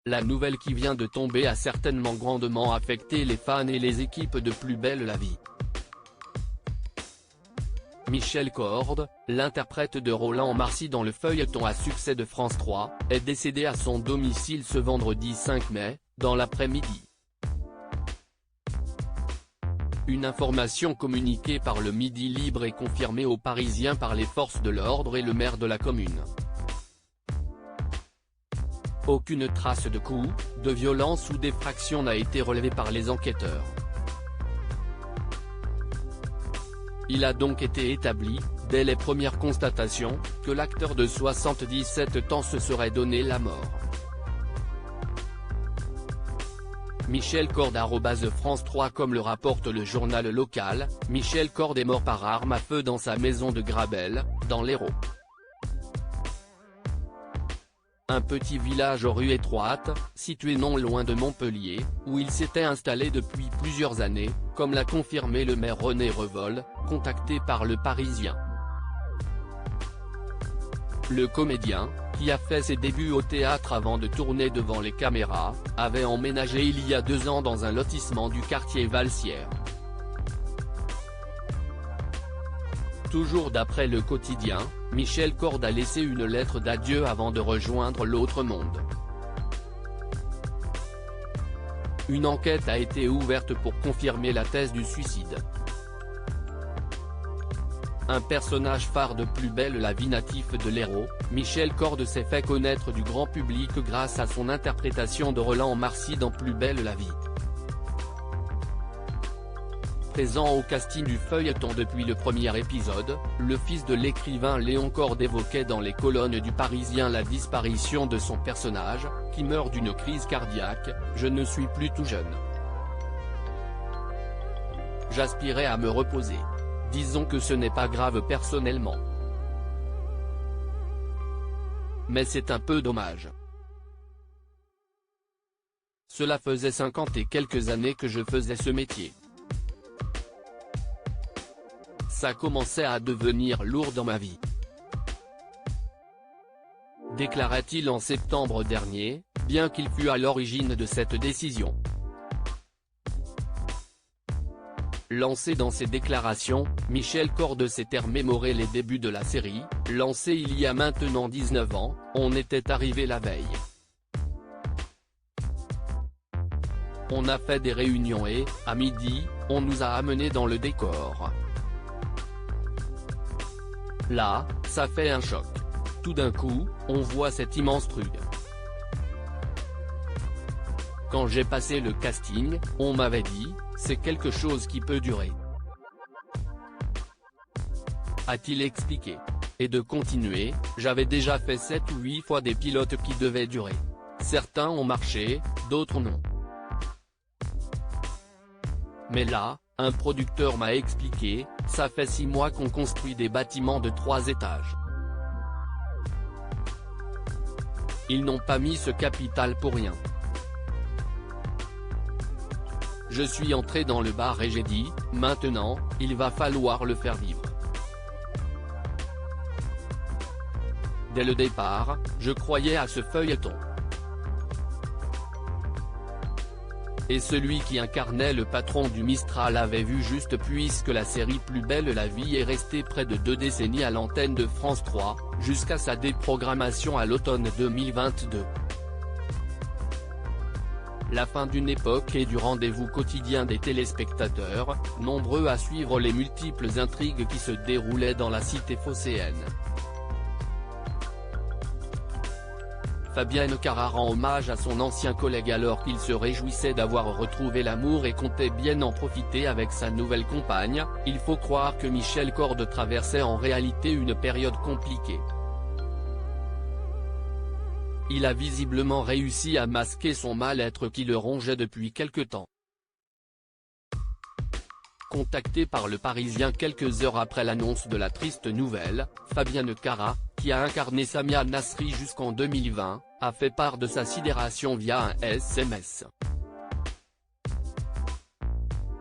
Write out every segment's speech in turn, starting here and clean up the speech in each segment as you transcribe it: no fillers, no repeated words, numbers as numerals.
La nouvelle qui vient de tomber a certainement grandement affecté les fans et les équipes de Plus belle la vie. Michel Corde, l'interprète de Roland Marcy dans le feuilleton à succès de France 3, est décédé à son domicile ce vendredi 5 mai, dans l'après-midi. Une information communiquée par le Midi Libre et confirmée aux Parisiens par les forces de l'ordre et le maire de la commune. Aucune trace de coups, de violence ou d'effraction n'a été relevée par les enquêteurs. Il a donc été établi, dès les premières constatations, que l'acteur de 77 ans se serait donné la mort. Michel Corde @France 3 Comme le rapporte le journal local, Michel Corde est mort par arme à feu dans sa maison de Grabel, dans l'Hérault. Un petit village aux rues étroites, situé non loin de Montpellier, où il s'était installé depuis plusieurs années, comme l'a confirmé le maire René Revol, contacté par Le Parisien. Le comédien, qui a fait ses débuts au théâtre avant de tourner devant les caméras, avait emménagé il y a 2 ans dans un lotissement du quartier Valsière. Toujours d'après Le Quotidien, Michel Corde a laissé une lettre d'adieu avant de rejoindre l'autre monde. Une enquête a été ouverte pour confirmer la thèse du suicide. Un personnage phare de Plus belle la vie natif de l'Hérault, Michel Corde s'est fait connaître du grand public grâce à son interprétation de Roland Marcy dans Plus belle la vie. Présent au casting du feuilleton depuis le premier épisode, le fils de l'écrivain Léon Corde évoquait dans les colonnes du Parisien la disparition de son personnage, qui meurt d'une crise cardiaque. « Je ne suis plus tout jeune. J'aspirais à me reposer. Disons que ce n'est pas grave personnellement. Mais c'est un peu dommage. Cela faisait 50 et quelques années que je faisais ce métier. Ça commençait à devenir lourd dans ma vie. » déclara-t-il en septembre dernier, bien qu'il fût à l'origine de cette décision. Lancé dans ses déclarations, Michel Corde s'était remémoré les débuts de la série, lancée il y a maintenant 19 ans, on était arrivé la veille. On a fait des réunions et, à midi, on nous a amenés dans le décor. Là, ça fait un choc. Tout d'un coup, on voit cet immense truc. Quand j'ai passé le casting, on m'avait dit, c'est quelque chose qui peut durer. A-t-il expliqué. Et de continuer, j'avais déjà fait 7 ou 8 fois des pilotes qui devaient durer. Certains ont marché, d'autres non. Mais là, un producteur m'a expliqué, ça fait 6 mois qu'on construit des bâtiments de 3 étages. Ils n'ont pas mis ce capital pour rien. Je suis entré dans le bar et j'ai dit, maintenant, il va falloir le faire vivre. Dès le départ, je croyais à ce feuilleton. Et celui qui incarnait le patron du Mistral avait vu juste puisque la série Plus belle la vie est restée près de 2 décennies à l'antenne de France 3, jusqu'à sa déprogrammation à l'automne 2022. La fin d'une époque et du rendez-vous quotidien des téléspectateurs, nombreux à suivre les multiples intrigues qui se déroulaient dans la cité phocéenne. Fabienne Cara rend hommage à son ancien collègue alors qu'il se réjouissait d'avoir retrouvé l'amour et comptait bien en profiter avec sa nouvelle compagne. Il faut croire que Michel Corde traversait en réalité une période compliquée. Il a visiblement réussi à masquer son mal-être qui le rongeait depuis quelque temps. Contacté par Le Parisien quelques heures après l'annonce de la triste nouvelle, Fabienne Cara, qui a incarné Samia Nasri jusqu'en 2020, a fait part de sa sidération via un SMS.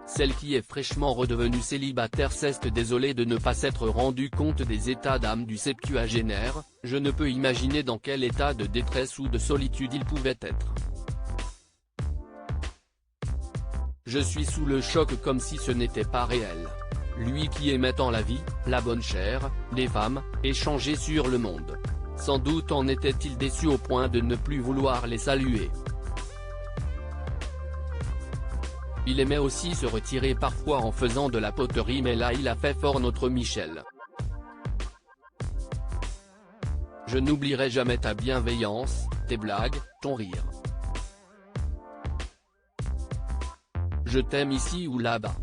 Celle qui est fraîchement redevenue célibataire s'est désolée de ne pas s'être rendue compte des états d'âme du septuagénaire. Je ne peux imaginer dans quel état de détresse ou de solitude il pouvait être. Je suis sous le choc comme si ce n'était pas réel. Lui qui aimait tant la vie, la bonne chair, les femmes, échanger sur le monde. Sans doute en était-il déçu au point de ne plus vouloir les saluer. Il aimait aussi se retirer parfois en faisant de la poterie, mais là il a fait fort notre Michel. Je n'oublierai jamais ta bienveillance, tes blagues, ton rire. Je t'aime ici ou là-bas.